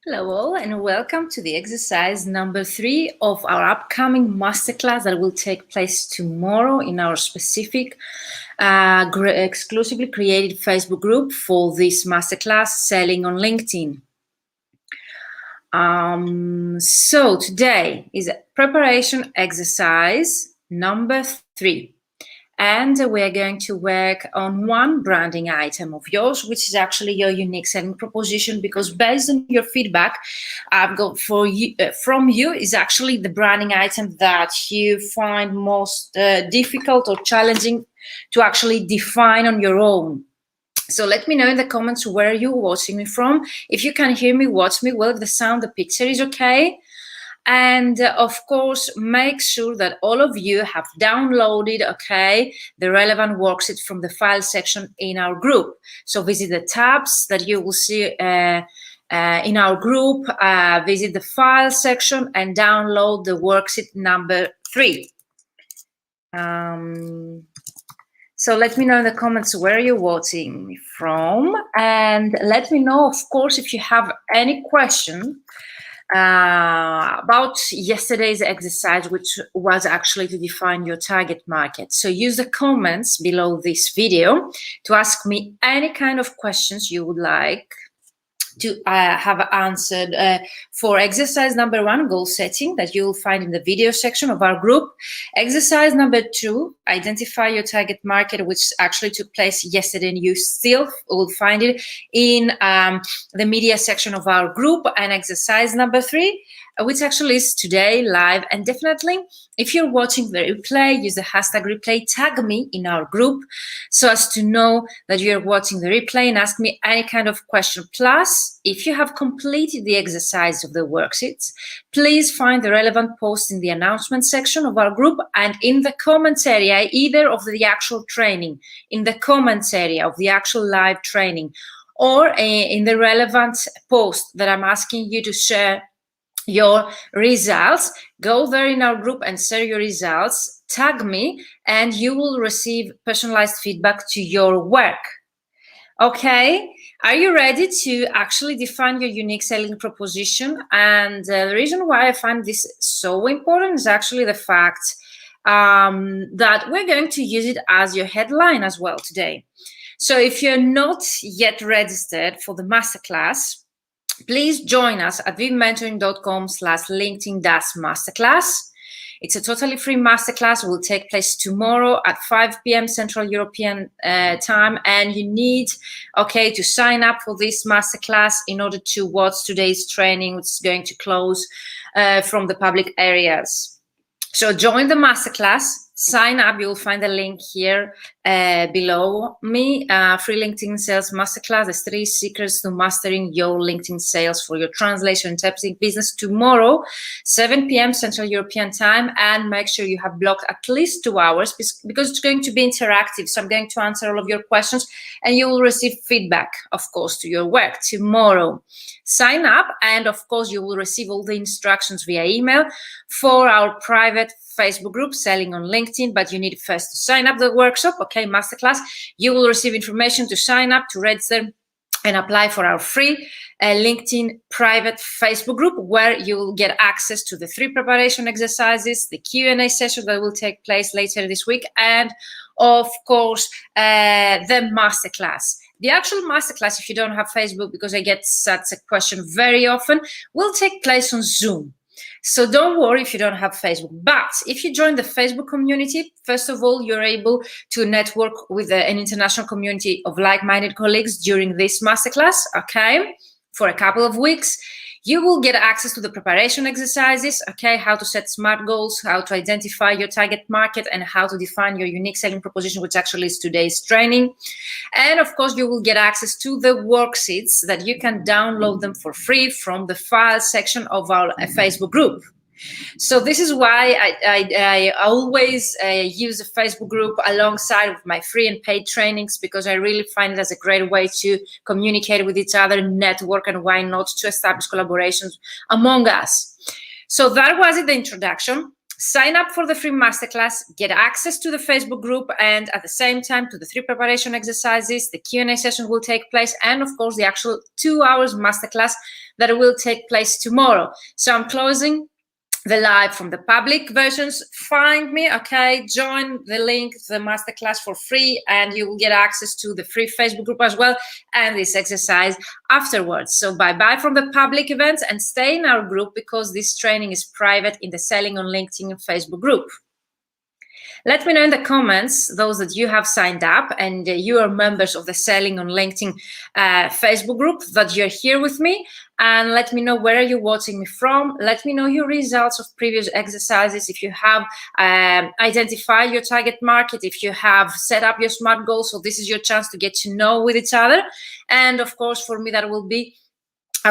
Hello all and welcome to the exercise number 3 of our upcoming masterclass that will take place tomorrow in our specific exclusively created Facebook group for this masterclass, Selling on LinkedIn. So today is preparation exercise number 3. And we are going to work on one branding item of yours, which is actually your unique selling proposition, because based on your feedback I've got for you, from you is actually the branding item that you find most difficult or challenging to actually define on your own. So let me know in the comments where you're watching me from. If you can hear me, watch me well, if the sound, the picture is okay. And of course, make sure that all of you have downloaded, the relevant worksheet from the file section in our group. So visit the tabs that you will see in our group, visit the file section and download the worksheet number 3. So let me know in the comments where you're watching me from, and let me know, of course, if you have any question about yesterday's exercise, which was actually to define your target market. So use the comments below this video to ask me any kind of questions you would like to have answered for exercise number 1, goal setting, that you'll find in the video section of our group. Exercise number 2, identify your target market, which actually took place yesterday, and you still will find it in the media section of our group. And exercise number 3, which actually is today live. And definitely, if you're watching the replay, use the hashtag replay, tag me in our group so as to know that you're watching the replay and ask me any kind of question. Plus, if you have completed the exercise of the worksheets, please find the relevant post in the announcement section of our group and in the comments area, either of the actual training, in the comments area of the actual live training, or in the relevant post that I'm asking you to share your results. Go there in our group and share your results, tag me, and you will receive personalized feedback to your work. Okay, are you ready to actually define your unique selling proposition? And the reason why I find this so important is actually the fact that we're going to use it as your headline as well today. So if you're not yet registered for the masterclass, please join us at vivmentoring.com/LinkedIn-masterclass. It's a totally free masterclass. It will take place tomorrow at 5 p.m. Central European time. And you need, to sign up for this masterclass in order to watch today's training, which is going to close from the public areas. So join the masterclass. Sign up. You'll find the link here below me. Free LinkedIn Sales Masterclass, the 3 secrets to mastering your LinkedIn sales for your translation and typing business, tomorrow, 7 p.m. Central European time. And make sure you have blocked at least 2 hours because it's going to be interactive. So I'm going to answer all of your questions and you will receive feedback, of course, to your work tomorrow. Sign up, and of course, you will receive all the instructions via email for our private Facebook group, Selling on LinkedIn. But you need first to sign up the workshop, masterclass. You will receive information to sign up, to register, and apply for our free LinkedIn private Facebook group, where you will get access to the 3 preparation exercises, the Q&A session that will take place later this week, and of course, the masterclass. The actual masterclass, if you don't have Facebook, because I get such a question very often, will take place on Zoom. So don't worry if you don't have Facebook. But if you join the Facebook community, first of all, you're able to network with an international community of like-minded colleagues during this masterclass, for a couple of weeks. You will get access to the preparation exercises, how to set SMART goals, how to identify your target market, and how to define your unique selling proposition, which actually is today's training. And of course, you will get access to the worksheets that you can download them for free from the file section of our Facebook group. So this is why I always use a Facebook group alongside with my free and paid trainings, because I really find it as a great way to communicate with each other, network, and why not to establish collaborations among us. So that was it, the introduction. sign up for the free masterclass, get access to the Facebook group, and at the same time to the 3 preparation exercises. The Q&A session will take place, and of course the actual 2 hours masterclass that will take place tomorrow. So I'm closing the live from the public versions. Find me, okay, join the link to the masterclass for free, and you will get access to the free Facebook group as well, and this exercise afterwards. So bye-bye from the public events, and stay in our group, because this training is private in the Selling on LinkedIn Facebook group. Let me know in the comments, those that you have signed up and you are members of the Selling on LinkedIn Facebook group, that you're here with me, and let me know where are you watching me from. Let me know your results of previous exercises, if you have identified your target market, if you have set up your SMART goals. So this is your chance to get to know with each other. And of course, for me, I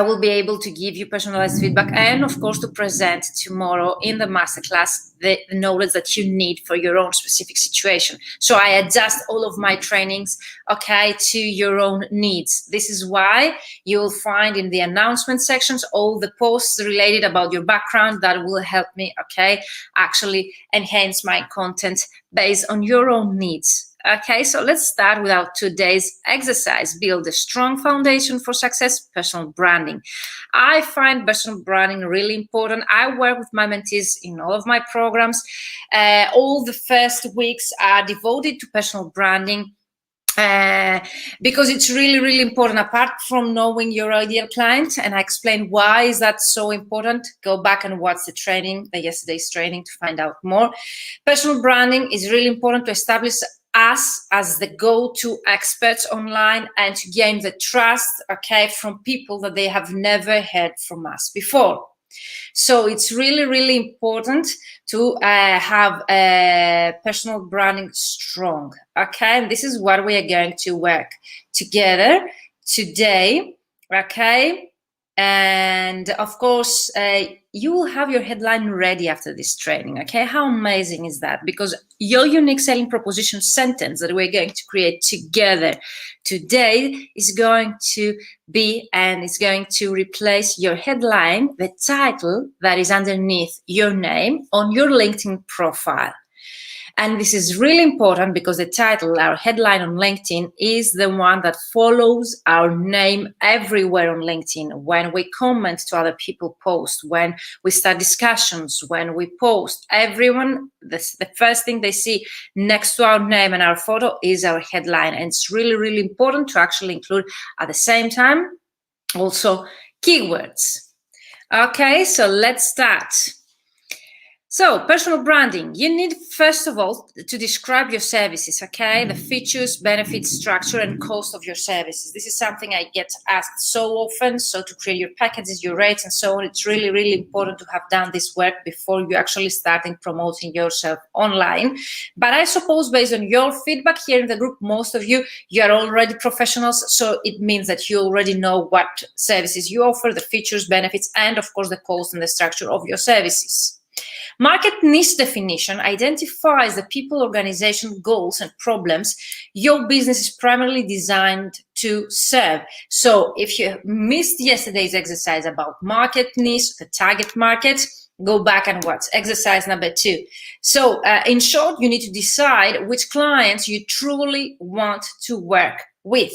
will be able to give you personalized feedback, and of course to present tomorrow in the masterclass the knowledge that you need for your own specific situation. So I adjust all of my trainings, okay, to your own needs. This is why you'll find in the announcement sections all the posts related about your background that will help me, okay, actually enhance my content based on your own needs. Okay, so let's start with our today's exercise. Build a strong foundation for success, personal branding. I find personal branding really important. I work with my mentees in all of my programs. All the first weeks are devoted to personal branding, because it's really, really important. Apart from knowing your ideal client, and I explain why is that so important, go back and watch the training, the yesterday's training, to find out more. Personal branding is really important to establish us as the go-to experts online, and to gain the trust, okay, from people that they have never heard from us before. So it's really, really important to have personal branding strong, okay? And this is what we are going to work together today, okay? And of course, you will have your headline ready after this training, okay? How amazing is that? Because your unique selling proposition sentence that we're going to create together today is going to be, and it's going to replace your headline, the title that is underneath your name on your LinkedIn profile. And this is really important because the title, our headline on LinkedIn, is the one that follows our name everywhere on LinkedIn. When we comment to other people posts, when we start discussions, when we post, everyone, the first thing they see next to our name and our photo is our headline. And it's really, really important to actually include at the same time also keywords. Okay, so let's start. So, personal branding, you need, first of all, to describe your services, okay? The features, benefits, structure, and cost of your services. This is something I get asked so often. So to create your packages, your rates, and so on, it's really, really important to have done this work before you actually starting promoting yourself online. But I suppose based on your feedback here in the group, most of you are already professionals. So it means that you already know what services you offer, the features, benefits, and of course, the cost and the structure of your services. Market niche definition identifies the people, organization, goals, and problems your business is primarily designed to serve. So if you missed yesterday's exercise about market niche, the target market, go back and watch exercise number 2. So in short, you need to decide which clients you truly want to work with.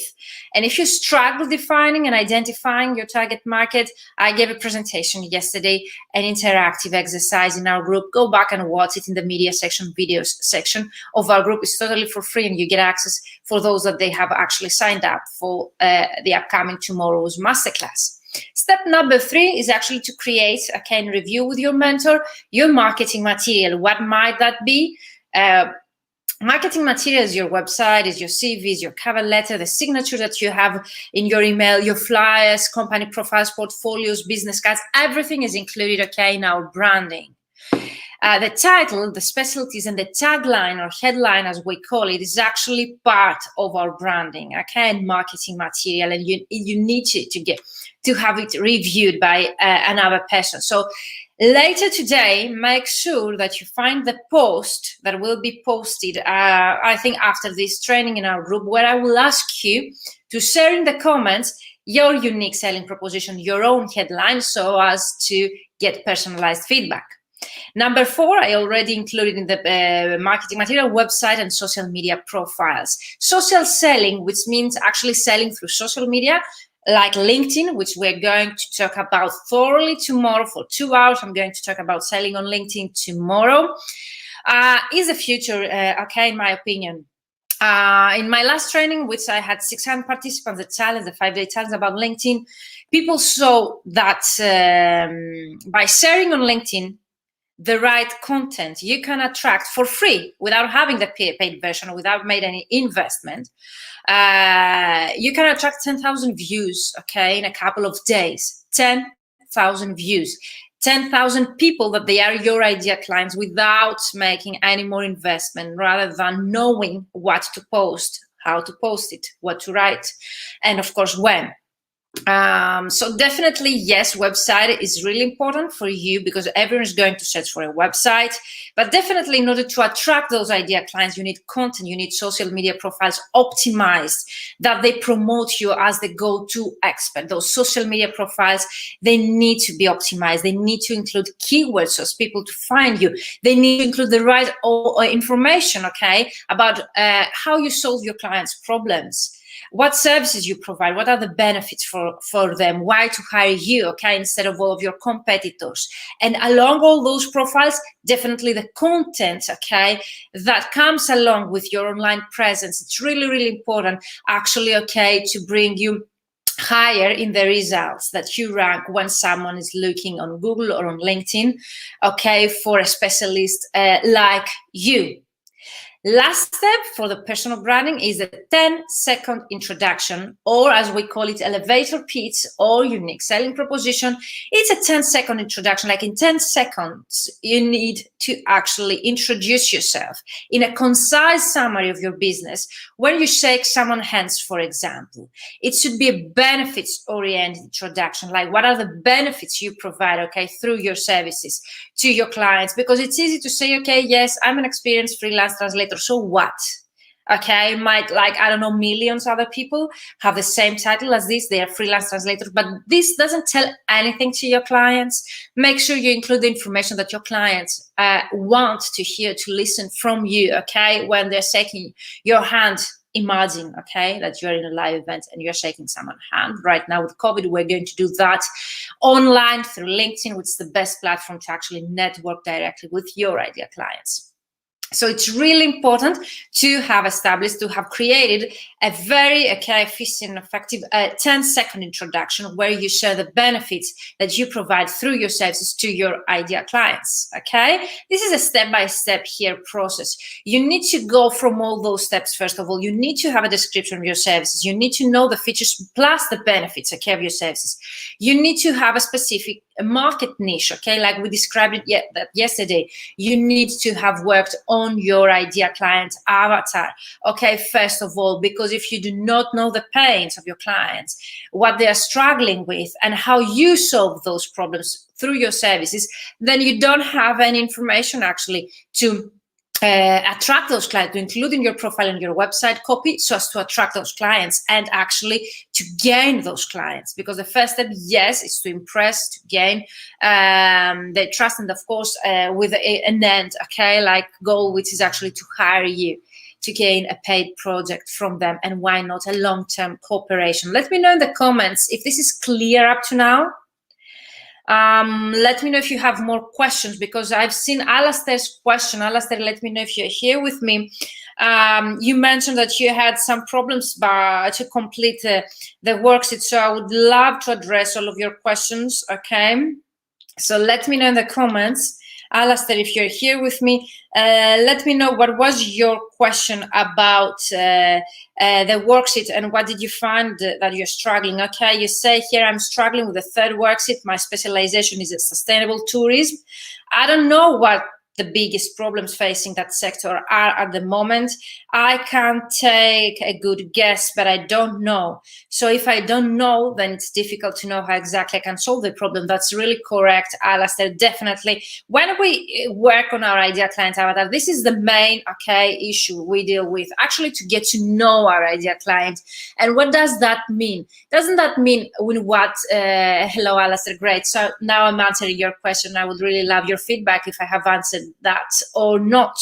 And if you struggle defining and identifying your target market, I gave a presentation yesterday, an interactive exercise in our group. Go back and watch it in the media section, videos section of our group. It's totally for free, and you get access for those that they have actually signed up for the upcoming tomorrow's masterclass. Step number 3 is actually to create, and review with your mentor, your marketing material. What might that be? Marketing material is your website, is your CVs, your cover letter, the signature that you have in your email, your flyers, company profiles, portfolios, business cards, everything is included, in our branding. The title, the specialties, and the tagline or headline, as we call it, is actually part of our branding, and marketing material, and you need to have it reviewed by another person. So later today, make sure that you find the post that will be posted, I think after this training in our group, where I will ask you to share in the comments your unique selling proposition, your own headline, so as to get personalized feedback. Number 4, I already included in the marketing material, website and social media profiles. Social selling, which means actually selling through social media, like LinkedIn, which we're going to talk about thoroughly tomorrow for 2 hours. I'm going to talk about selling on LinkedIn tomorrow. Is the future, okay, in my opinion. In my last training, which I had 600 participants, the challenge, the 5-day challenge about LinkedIn, people saw that by sharing on LinkedIn the right content, you can attract for free without having the paid version, without made any investment. You can attract 10,000 views, okay, in a couple of days. 10,000 views. 10,000 people that they are your ideal clients without making any more investment, rather than knowing what to post, how to post it, what to write, and of course when. So definitely, yes, website is really important for you because everyone is going to search for a website. But definitely, in order to attract those ideal clients, you need content, you need social media profiles optimized that they promote you as the go-to expert. Those social media profiles, they need to be optimized. They need to include keywords so as people to find you. They need to include the right information, okay, about how you solve your clients' problems, what services you provide, what are the benefits for them, why to hire you, okay, instead of all of your competitors. And along all those profiles, definitely the content, okay, that comes along with your online presence. It's really, really important, actually, okay, to bring you higher in the results that you rank when someone is looking on Google or on LinkedIn, okay, for a specialist like you. Last step for the personal branding is a 10-second introduction, or as we call it, elevator pitch or unique selling proposition. It's a 10-second introduction. Like in 10 seconds, you need to actually introduce yourself in a concise summary of your business. When you shake someone's hands, for example, it should be a benefits-oriented introduction. Like, what are the benefits you provide, okay, through your services to your clients? Because it's easy to say, okay, yes, I'm an experienced freelance translator. So what? Okay, might, like, I don't know, millions of other people have the same title as this. They are freelance translators, but this doesn't tell anything to your clients. Make sure you include the information that your clients want to hear, to listen from you, okay, when they're shaking your hand. Imagine, okay, that you're in a live event and you're shaking someone's hand. Right now with COVID, we're going to do that online through LinkedIn, which is the best platform to actually network directly with your ideal clients. So it's really important to have established, to have created a very efficient, effective 10-second introduction where you share the benefits that you provide through your services to your ideal clients, okay? This is a step-by-step here process. You need to go from all those steps. First of all, you need to have a description of your services. You need to know the features plus the benefits, okay, of your services. You need to have a specific market niche, okay, like we described it yesterday. You need to have worked on your ideal client avatar, okay, first of all, because if you do not know the pains of your clients, what they are struggling with, and how you solve those problems through your services, then you don't have any information actually to attract those clients, to include in your profile and your website copy, so as to attract those clients and actually to gain those clients. Because the first step, yes, is to impress, to gain their trust, and of course with an end, okay, like goal, which is actually to hire you, to gain a paid project from them, and why not a long-term cooperation. Let me know in the comments if this is clear up to now. Let me know if you have more questions, because I've seen Alastair's question. Alastair, let me know if you're here with me. You mentioned that you had some problems to complete the worksheet, so I would love to address all of your questions, okay? So let me know in the comments. Alastair, if you're here with me, let me know what was your question about the worksheet, and what did you find that you're struggling. Okay, you say here, I'm struggling with the third worksheet. My specialization is in sustainable tourism. I don't know what the biggest problems facing that sector are at the moment. I can't take a good guess, but I don't know. So if I don't know, then it's difficult to know how exactly I can solve the problem. That's really correct, Alastair. Definitely. When we work on our ideal client avatar, this is the main issue we deal with, actually, to get to know our ideal client. And what does that mean? Doesn't that mean hello, Alastair, great. So now I'm answering your question. I would really love your feedback if I have answered that or not.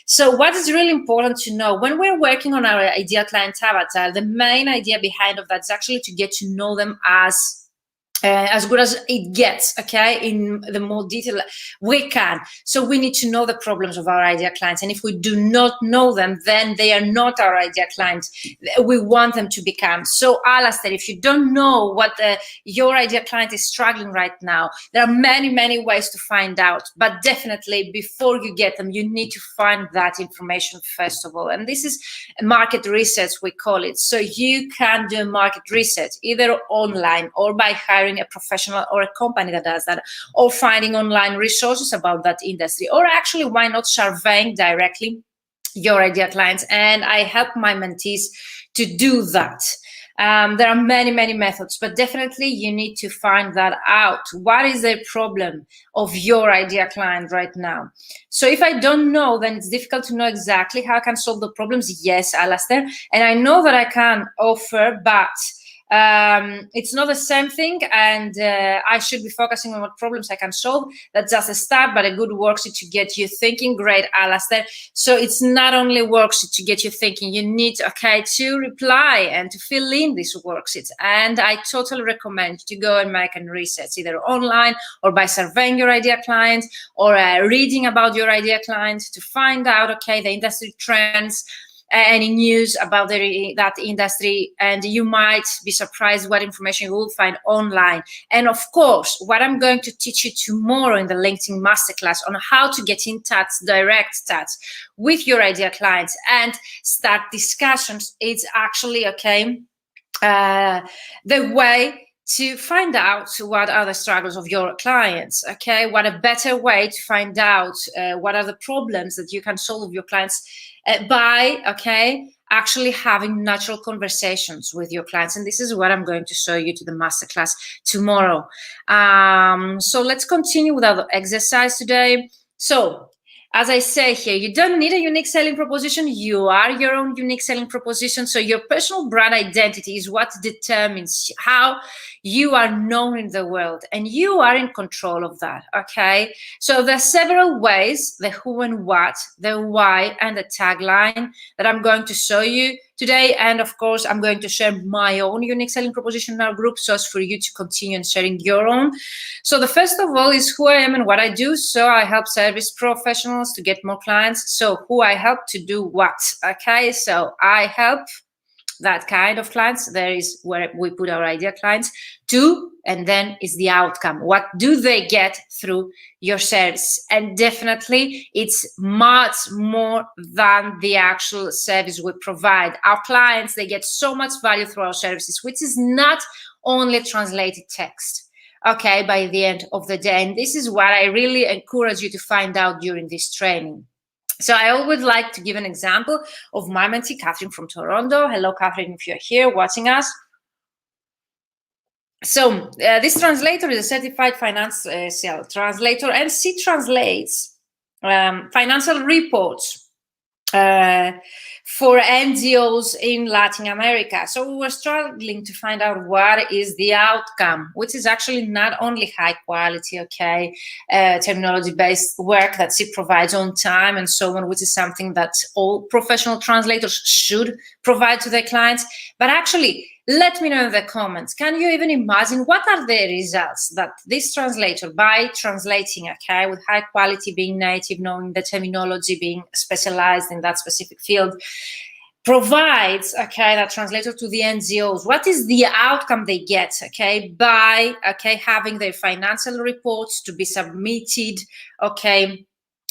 So what is really important to know when we're working on our ideal client avatar, the main idea behind of that is actually to get to know them as good as it gets, in the more detail we can. So we need to know the problems of our ideal clients. And if we do not know them, then they are not our ideal clients we want them to become. So Alastair, if you don't know what your ideal client is struggling right now, there are many, many ways to find out. But definitely before you get them, you need to find that information first of all. And this is market research, we call it. So you can do market research either online or by hiring a professional or a company that does that, or finding online resources about that industry, or actually, why not surveying directly your ideal clients. And I help my mentees to do that. There are many, many methods, but definitely you need to find that out. What is the problem of your ideal client right now? So if I don't know, then it's difficult to know exactly how I can solve the problems. Yes, Alastair, and I know that I can offer, but it's not the same thing, and I should be focusing on what problems I can solve. That's just a start, but a good worksheet to get you thinking. Great, Alastair. So it's not only a worksheet to get you thinking, you need to reply and to fill in these worksheets. And I totally recommend you to go and make a research either online or by surveying your ideal clients or reading about your ideal clients to find out the industry trends, any news about that industry, and you might be surprised what information you will find online. And of course, what I'm going to teach you tomorrow in the LinkedIn Masterclass on how to get in touch, direct touch with your ideal clients and start discussions, it's actually the way to find out what are the struggles of your clients, what a better way to find out what are the problems that you can solve with your clients by actually having natural conversations with your clients. And this is what I'm going to show you to the masterclass tomorrow. So let's continue with our exercise today. So as I say here, you don't need a unique selling proposition. You are your own unique selling proposition. So your personal brand identity is what determines how you are known in the world, and you are in control of that, So there are several ways, the who and what, the why, and the tagline that I'm going to show you today. And of course, I'm going to share my own unique selling proposition in our group, so as for you to continue and sharing your own. So the first of all is who I am and what I do. So I help service professionals to get more clients. So who I help to do what, So I help that kind of clients. There is where we put our ideal clients to, and then is the outcome. What do they get through your service? And definitely it's much more than the actual service we provide. Our clients, they get so much value through our services, which is not only translated text, by the end of the day. And this is what I really encourage you to find out during this training. So I always like to give an example of my mentee, Catherine from Toronto. Hello, Catherine, if you're here watching us. So this translator is a certified financial translator, and she translates financial reports for NGOs in Latin America. So we were struggling to find out what is the outcome, which is actually not only high quality, terminology-based work that she provides on time and so on, which is something that all professional translators should provide to their clients, but actually, let me know in the comments, can you even imagine what are the results that this translator, by translating, with high quality, being native, knowing the terminology, being specialized in that specific field, provides, that translator to the NGOs? What is the outcome they get, by, having their financial reports to be submitted,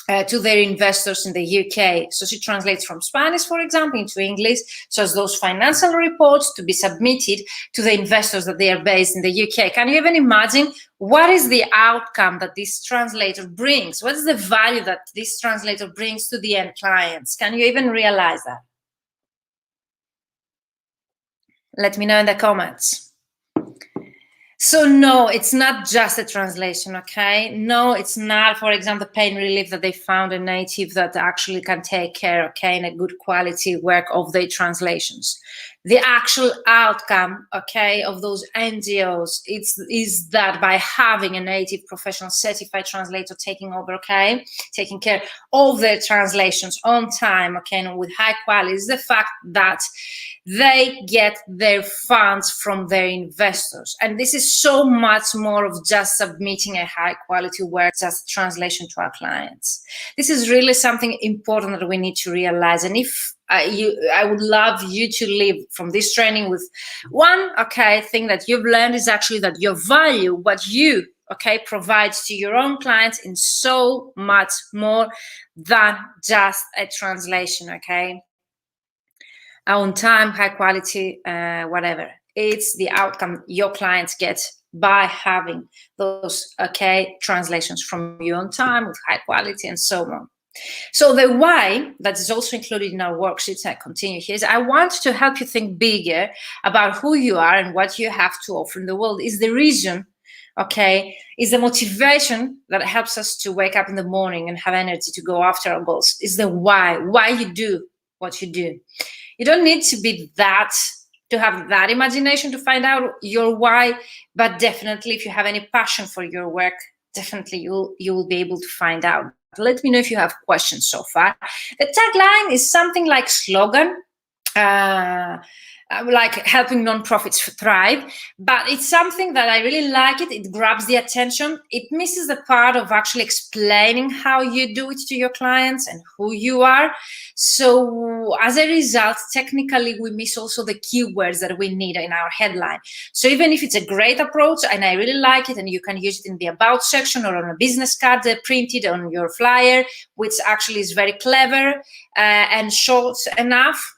to their investors in the UK. So she translates from Spanish, for example, into English, so as those financial reports to be submitted to the investors that they are based in the UK. Can you even imagine what is the outcome that this translator brings? What is the value that this translator brings to the end clients? Can you even realize that? Let me know in the comments. So no, it's not just a translation, okay? No, it's not, for example, pain relief that they found a native that actually can take care, okay, in a good quality work of their translations. The actual outcome, okay, of those NGOs is that by having a native professional certified translator taking over, okay, taking care of their translations on time, okay, and with high quality, is the fact that they get their funds from their investors. And this is so much more of just submitting a high quality work, just translation to our clients. This is really something important that we need to realize. And if I would love you to leave from this training with one, okay, thing that you've learned is actually that your value, what you, okay, provides to your own clients in so much more than just a translation, okay? On time, high quality, whatever. It's the outcome your clients get by having those, okay, translations from you on time with high quality and so on. So the why that is also included in our worksheets, I continue here, is I want to help you think bigger about who you are and what you have to offer in the world. Is the reason, okay, is the motivation that helps us to wake up in the morning and have energy to go after our goals. Is the why you do what you do. You don't need to be that, to have that imagination to find out your why, but definitely if you have any passion for your work, definitely you will be able to find out. Let me know if you have questions so far. The tagline is something like slogan, like helping nonprofits thrive, but it's something that I really like it. It grabs the attention. It misses the part of actually explaining how you do it to your clients and who you are. So as a result, technically, we miss also the keywords that we need in our headline. So even if it's a great approach and I really like it, and you can use it in the about section or on a business card printed on your flyer, which actually is very clever and short enough.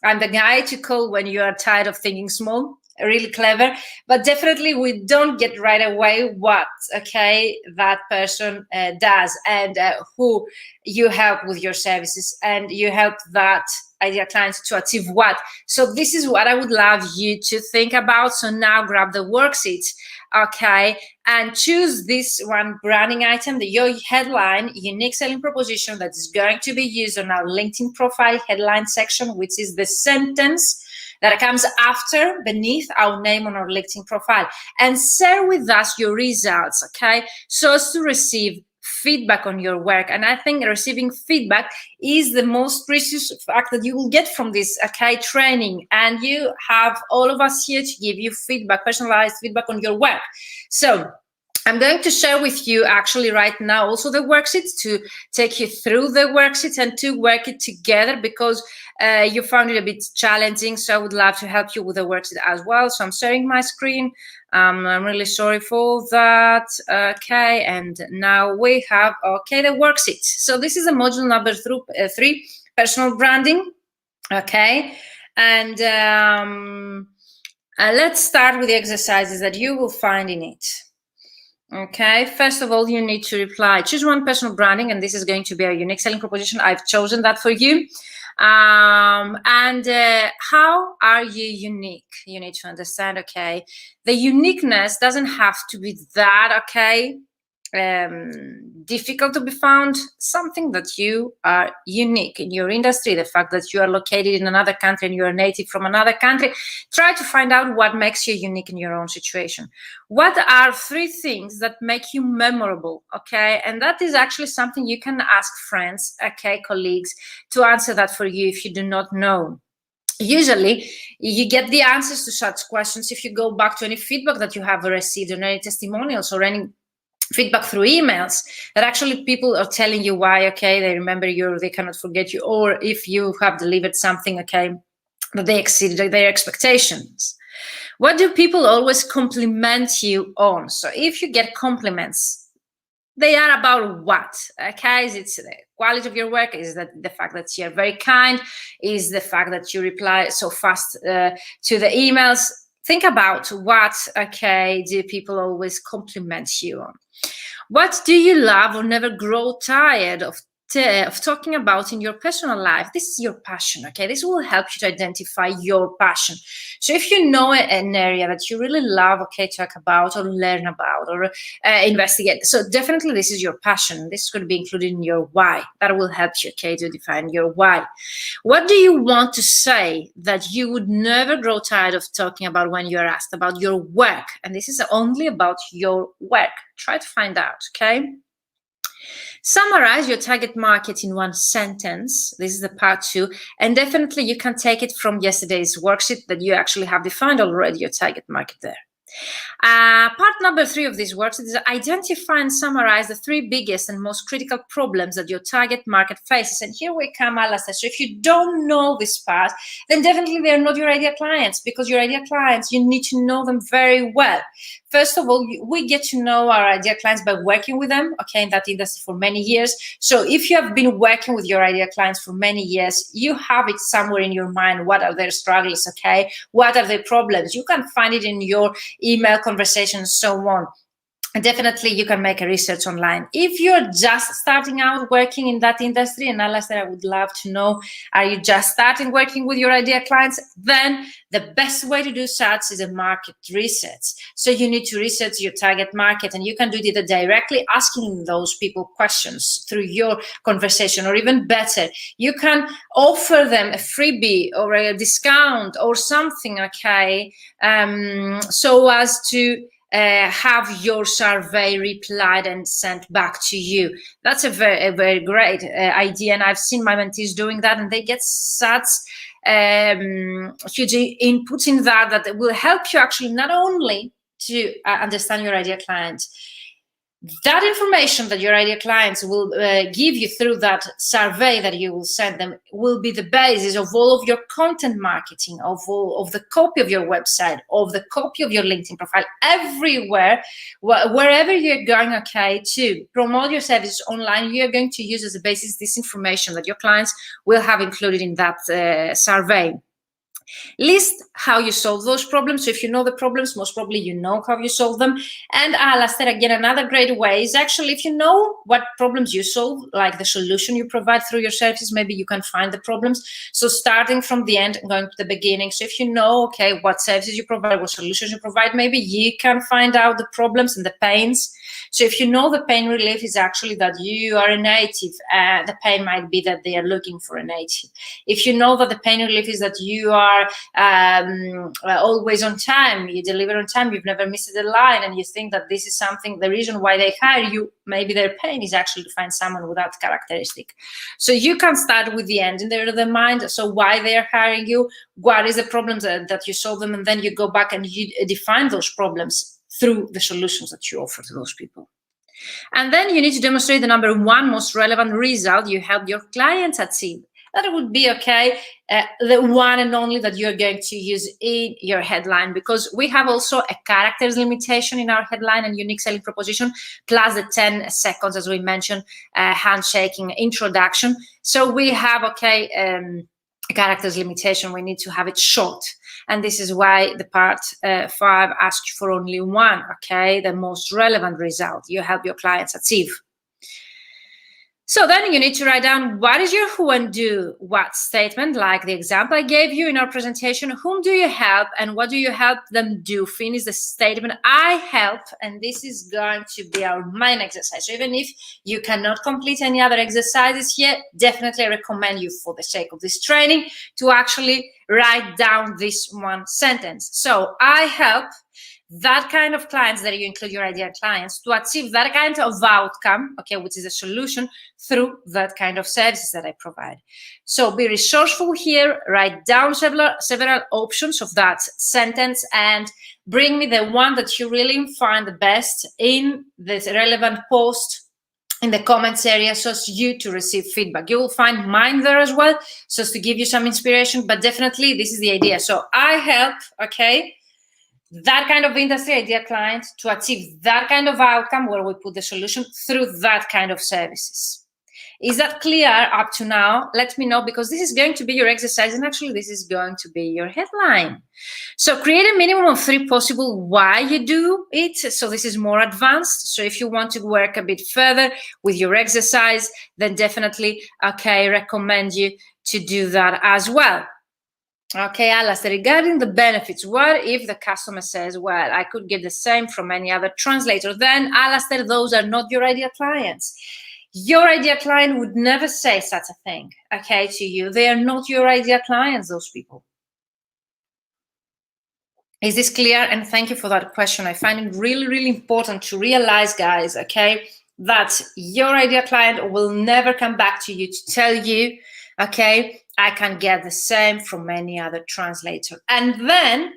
I'm the guy to call when you are tired of thinking small, really clever, but definitely we don't get right away what, okay, that person does and who you help with your services, and you help that ideal clients to achieve what. So this is what I would love you to think about. So now grab the worksheets, okay, and choose this one branding item, your headline, unique selling proposition that is going to be used on our LinkedIn profile headline section, which is the sentence that comes after, beneath our name on our LinkedIn profile, and share with us your results, okay, so as to receive feedback on your work. And I think receiving feedback is the most precious fact that you will get from this, okay, training. And you have all of us here to give you feedback, personalized feedback on your work. So I'm going to share with you actually right now also the worksheets to take you through the worksheets and to work it together, because you found it a bit challenging. So I would love to help you with the worksheet as well. So I'm sharing my screen. I'm really sorry for that. Okay, and now we have, okay, the worksheet. So this is a module number 3, personal branding. Okay, and let's start with the exercises that you will find in it. Okay, first of all, you need to reply. Choose one personal branding, and this is going to be a unique selling proposition. I've chosen that for you. How are you unique? You need to understand, okay, the uniqueness doesn't have to be that, okay, difficult to be found. Something that you are unique in your industry, the fact that you are located in another country and you are native from another country. Try to find out what makes you unique in your own situation. What are 3 things that make you memorable, okay? And that is actually something you can ask friends, okay, colleagues, to answer that for you if you do not know. Usually, you get the answers to such questions if you go back to any feedback that you have received, or any testimonials, or any feedback through emails that actually people are telling you why, okay, they remember you, or they cannot forget you, or if you have delivered something, okay, that they exceeded their expectations. What do people always compliment you on? So if you get compliments, they are about what? Okay, it's the quality of your work, is that the fact that you're very kind, is the fact that you reply so fast to the emails. Think about what, okay, do people always compliment you on? What do you love or never grow tired of talking about in your personal life? This is your passion, okay? This will help you to identify your passion. So if you know an area that you really love, okay, talk about or learn about or investigate, so definitely this is your passion. This is going to be included in your why. That will help you, okay, to define your why. What do you want to say that you would never grow tired of talking about when you're asked about your work? And this is only about your work. Try to find out, okay? Summarize your target market in one sentence. This is the part 2. And definitely you can take it from yesterday's worksheet that you actually have defined already your target market there. Part number 3 of this worksheet is identify and summarize the 3 biggest and most critical problems that your target market faces. And here we come, Alastair. So if you don't know this part, then definitely they're not your ideal clients, because your ideal clients, you need to know them very well. First of all, we get to know our ideal clients by working with them, okay, in that industry for many years. So if you have been working with your ideal clients for many years, you have it somewhere in your mind. What are their struggles, okay? What are their problems? You can find it in your email conversations, so on. And definitely you can make a research online. If you're just starting out working in that industry, and Alastair, I would love to know, are you just starting working with your ideal clients? Then the best way to do such is a market research. So you need to research your target market, and you can do it either directly asking those people questions through your conversation, or even better, you can offer them a freebie or a discount or something, okay, so as to have your survey replied and sent back to you. That's a very great idea, and I've seen my mentees doing that, and they get such huge inputs in that will help you actually not only to understand your ideal client. That information that your ideal clients will give you through that survey that you will send them will be the basis of all of your content marketing, of all of the copy of your website, of the copy of your LinkedIn profile, everywhere, wherever you're going, okay, to promote your services online, you're going to use as a basis this information that your clients will have included in that survey. List how you solve those problems. So if you know the problems, most probably you know how you solve them. And Alastair, again, another great way is actually, if you know what problems you solve, like the solution you provide through your services, maybe you can find the problems. So starting from the end and going to the beginning. So if you know, okay, what services you provide, what solutions you provide, maybe you can find out the problems and the pains. So if you know the pain relief is actually that you are a native, the pain might be that they are looking for a native. If you know that the pain relief is that you are always on time, you deliver on time, you've never missed a deadline, and you think that this is something, the reason why they hire you, maybe their pain is actually to find someone with that characteristic. So you can start with the end in the mind. So why they are hiring you, what is the problems that you solve them, and then you go back and you define those problems through the solutions that you offer to those people. And then you need to demonstrate the number 1 most relevant result you help your clients achieve. That would be, okay, the one and only that you're going to use in your headline, because we have also a characters limitation in our headline and unique selling proposition, plus the 10 seconds, as we mentioned, handshaking introduction. So we have, okay, a characters limitation. We need to have it short. And this is why the part 5 asks for only 1, okay, the most relevant result you help your clients achieve. So then you need to write down what is your who and do what statement, like the example I gave you in our presentation. Whom do you help and what do you help them do? Finish the statement, I help, and this is going to be our main exercise. So even if you cannot complete any other exercises here, definitely I recommend you, for the sake of this training, to actually write down this one sentence. So I help that kind of clients, that you include your ideal clients, to achieve that kind of outcome, okay, which is a solution, through that kind of services that I provide. So be resourceful here, write down several options of that sentence, and bring me the one that you really find the best in the relevant post in the comments area, so as you to receive feedback. You will find mine there as well, so as to give you some inspiration, but definitely this is the idea. So I help, okay, that kind of industry ideal client to achieve that kind of outcome where we put the solution through that kind of services. Is that clear up to now? Let me know, because this is going to be your exercise, and actually this is going to be your headline. So create a minimum of 3 possible why you do it. So this is more advanced. So if you want to work a bit further with your exercise, then definitely, okay, recommend you to do that as well. Okay, Alastair, regarding the benefits, what if the customer says, well, I could get the same from any other translator? Then, Alastair, those are not your ideal clients. Your ideal client would never say such a thing, okay, to you. They are not your ideal clients, those people. Is this clear? And thank you for that question. I find it really, really important to realize, guys, okay, that your ideal client will never come back to you to tell you, okay, I can get the same from any other translator. And then,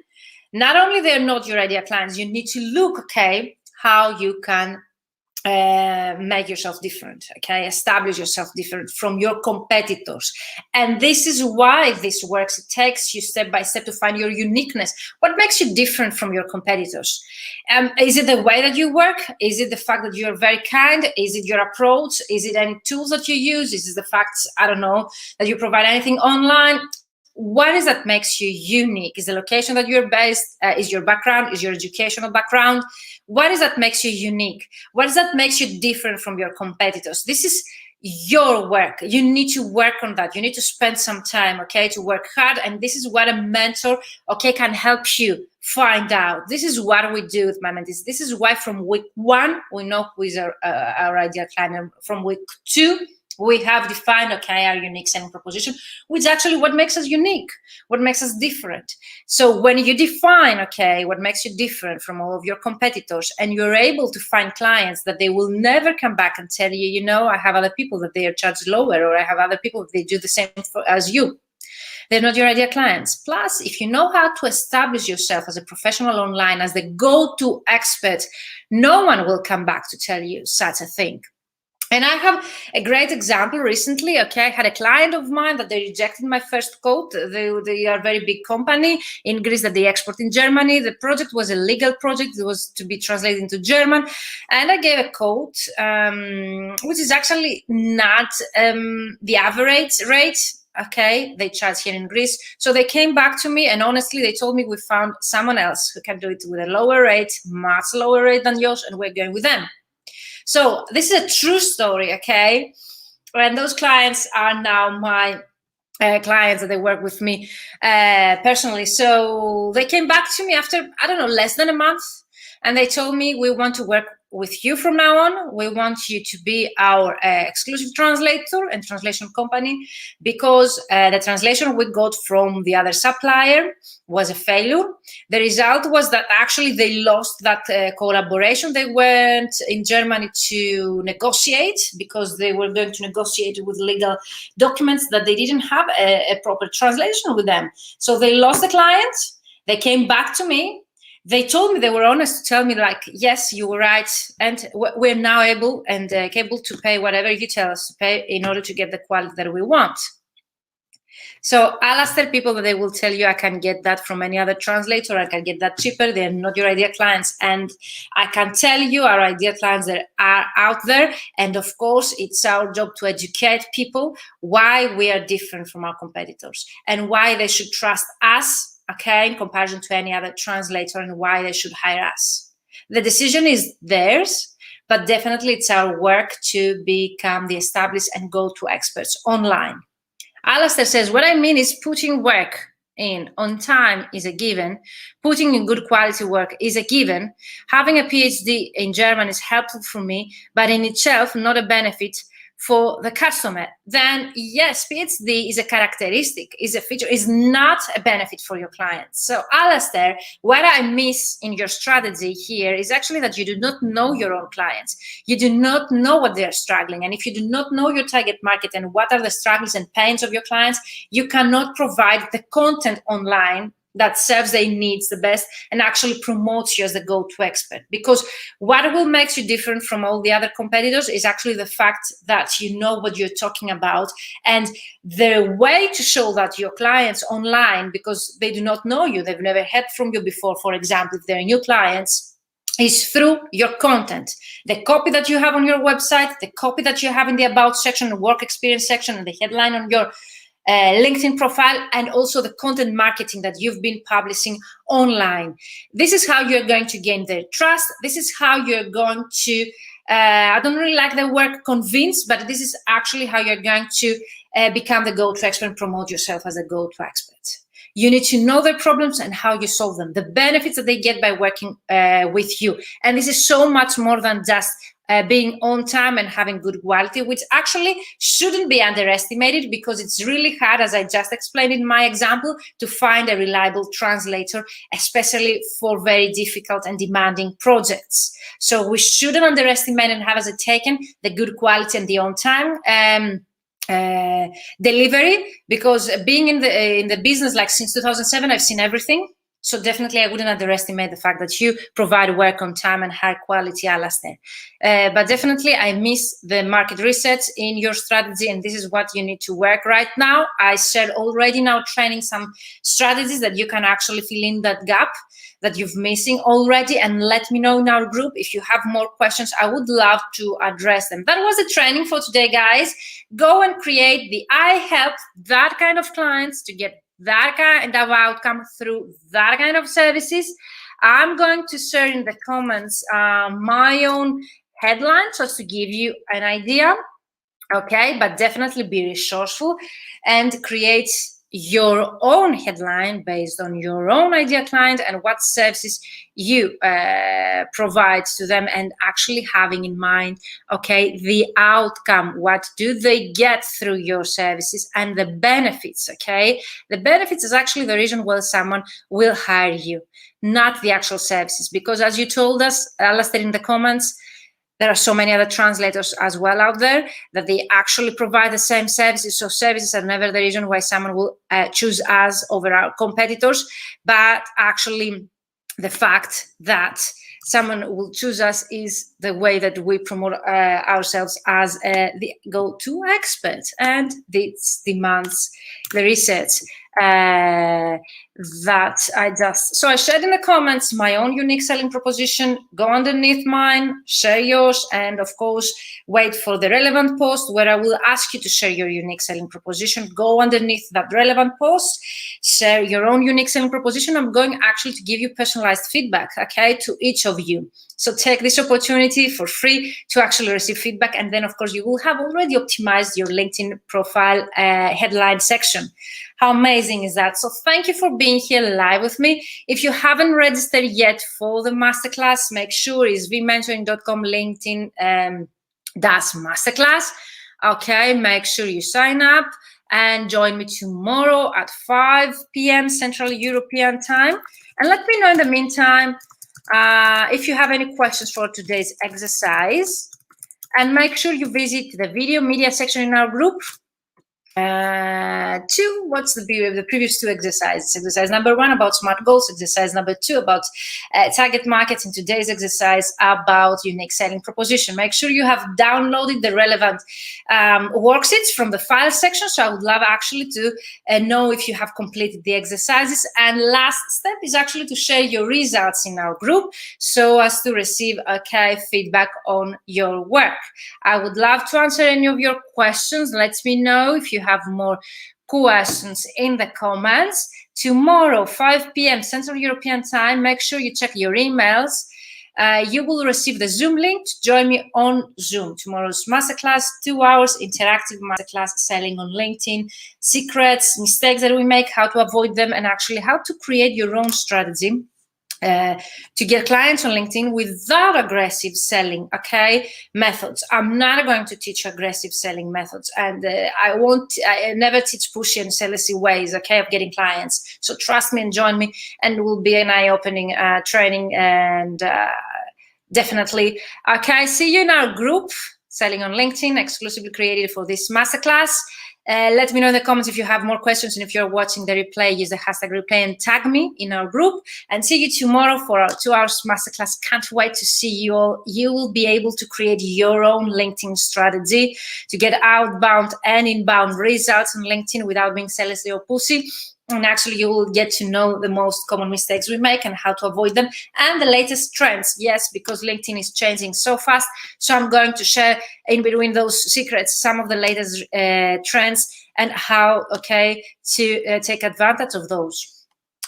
not only they're not your ideal clients, you need to look, okay, how you can make yourself different, okay, establish yourself different from your competitors. And this is why this works. It takes you step by step to find your uniqueness. What makes you different from your competitors? Is it the way that you work? Is it the fact that you're very kind? Is it your approach? Is it any tools that you use? Is it the fact, I don't know, that you provide anything online? What is that makes you unique? Is the location that you're based? Is your background? Is your educational background? What is that makes you unique? What is that makes you different from your competitors? This is your work. You need to work on that. You need to spend some time, okay, to work hard. And this is what a mentor, okay, can help you find out. This is what we do with my mentees. This is why from week 1, we know who is our ideal client. From week 2, we have defined, okay, our unique selling proposition, which is actually what makes us unique, what makes us different. So when you define, okay, what makes you different from all of your competitors, and you're able to find clients that they will never come back and tell you, you know, I have other people that they are charged lower, or I have other people that they do the same as you. They're not your ideal clients. Plus, if you know how to establish yourself as a professional online, as the go-to expert, no one will come back to tell you such a thing. And I have a great example recently, okay, I had a client of mine that they rejected my first quote. They are a very big company in Greece that they export in Germany. The project was a legal project. It was to be translated into German. And I gave a quote, which is actually not the average rate, okay, they charge here in Greece. So they came back to me, and honestly, they told me we found someone else who can do it with a lower rate, much lower rate than yours, and we're going with them. So this is a true story, okay? And those clients are now my clients that they work with me personally. So they came back to me after, I don't know, less than a month. And they told me, we want to work with you from now on. We want you to be our exclusive translator and translation company, because the translation we got from the other supplier was a failure. The result was that actually they lost that collaboration. They went in Germany to negotiate, because they were going to negotiate with legal documents that they didn't have a proper translation with them. So they lost the client. They came back to me. They told me, they were honest to tell me, like, yes, you were right, and we're now able and capable to pay whatever you tell us to pay in order to get the quality that we want. So I'll ask the people that they will tell you, I can get that from any other translator, I can get that cheaper, they're not your ideal clients. And I can tell you our ideal clients that are out there. And of course, it's our job to educate people why we are different from our competitors and why they should trust us, okay, in comparison to any other translator, and why they should hire us. The decision is theirs, but definitely it's our work to become the established and go-to experts online. Alastair says, what I mean is putting work in on time is a given. Putting in good quality work is a given. Having a PhD in German is helpful for me, but in itself not a benefit for the customer. Then yes, PhD is a characteristic, is a feature, is not a benefit for your clients. So Alastair, what I miss in your strategy here is actually that you do not know your own clients. You do not know what they're struggling. And if you do not know your target market and what are the struggles and pains of your clients, you cannot provide the content online that serves their needs the best and actually promotes you as the go-to expert. Because what will make you different from all the other competitors is actually the fact that you know what you're talking about, and the way to show that to your clients online, because they do not know you, they've never heard from you before, for example, if they're new clients, is through your content. The copy that you have on your website, the copy that you have in the About section, the work experience section, and the headline on your LinkedIn profile, and also the content marketing that you've been publishing online. This is how you're going to gain their trust. This is how you're going to, I don't really like the word convince, but this is actually how you're going to become the go-to expert and promote yourself as a go-to expert. You need to know their problems and how you solve them, the benefits that they get by working with you. And this is so much more than just being on time and having good quality, which actually shouldn't be underestimated, because it's really hard, as I just explained in my example, to find a reliable translator, especially for very difficult and demanding projects. So we shouldn't underestimate and have as a taken the good quality and the on time delivery, because being in the business like since 2007, I've seen everything. So definitely I wouldn't underestimate the fact that you provide work on time and high quality, Alastair. But definitely I miss the market research in your strategy, and this is what you need to work right now. I shared already now training some strategies that you can actually fill in that gap that you've missing already, and let me know in our group if you have more questions. I would love to address them. That was the training for today, guys. Go and create the I help that kind of clients to get that kind of outcome through that kind of services. I'm going to share in the comments my own headline just to give you an idea, okay? But definitely be resourceful and create your own headline based on your own ideal client and what services you provide to them, and actually having in mind, okay, the outcome, what do they get through your services, and the benefits, okay? The benefits is actually the reason why someone will hire you, not the actual services, because as you told us, Alastair, in the comments, there are so many other translators as well out there that they actually provide the same services. So services are never the reason why someone will choose us over our competitors, but actually the fact that someone will choose us is the way that we promote ourselves as the go-to expert, and this demands the research that I shared in the comments my own unique selling proposition. Go underneath mine, share yours, and of course wait for the relevant post where I will ask you to share your unique selling proposition. Go underneath that relevant post, share your own unique selling proposition. I'm going actually to give you personalized feedback, okay, to each of you. So take this opportunity for free to actually receive feedback, and then of course you will have already optimized your LinkedIn profile headline section. How amazing is that? So thank you for being here live with me. If you haven't registered yet for the masterclass, make sure it's vmentoring.com LinkedIn masterclass. Okay, make sure you sign up and join me tomorrow at 5 p.m. Central European time. And let me know in the meantime if you have any questions for today's exercise. And make sure you visit the video media section in our group. What's the previous two exercises? Exercise number 1 about SMART goals, exercise number 2 about target markets, and today's exercise about unique selling proposition. Make sure you have downloaded the relevant worksheets from the file section. So I would love actually to know if you have completed the exercises. And last step is actually to share your results in our group so as to receive feedback on your work. I would love to answer any of your questions. Let me know if you have more questions in the comments. Tomorrow, 5 p.m. Central European time, make sure you check your emails. You will receive the Zoom link to join me on Zoom. Tomorrow's masterclass, 2 hours interactive masterclass, selling on LinkedIn, secrets, mistakes that we make, how to avoid them, and actually how to create your own strategy to get clients on LinkedIn without aggressive selling, methods. I'm not going to teach aggressive selling methods, and I never teach pushy and salesy ways, of getting clients. So trust me and join me, and it will be an eye-opening training, and definitely, see you in our group, Selling on LinkedIn, exclusively created for this masterclass. Let me know in the comments if you have more questions, and if you're watching the replay, use the hashtag replay and tag me in our group. And see you tomorrow for our 2 hours masterclass. Can't wait to see you all. You will be able to create your own LinkedIn strategy to get outbound and inbound results on LinkedIn without being salesy or pushy. And actually, you will get to know the most common mistakes we make and how to avoid them, and the latest trends. Yes, because LinkedIn is changing so fast. So I'm going to share in between those secrets some of the latest trends and how, to take advantage of those,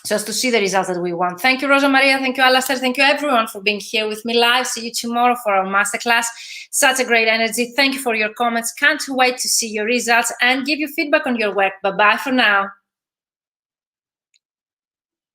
just to see the results that we want. Thank you, Rosa Maria. Thank you, Alastair. Thank you, everyone, for being here with me live. See you tomorrow for our masterclass. Such a great energy. Thank you for your comments. Can't wait to see your results and give you feedback on your work. Bye-bye for now.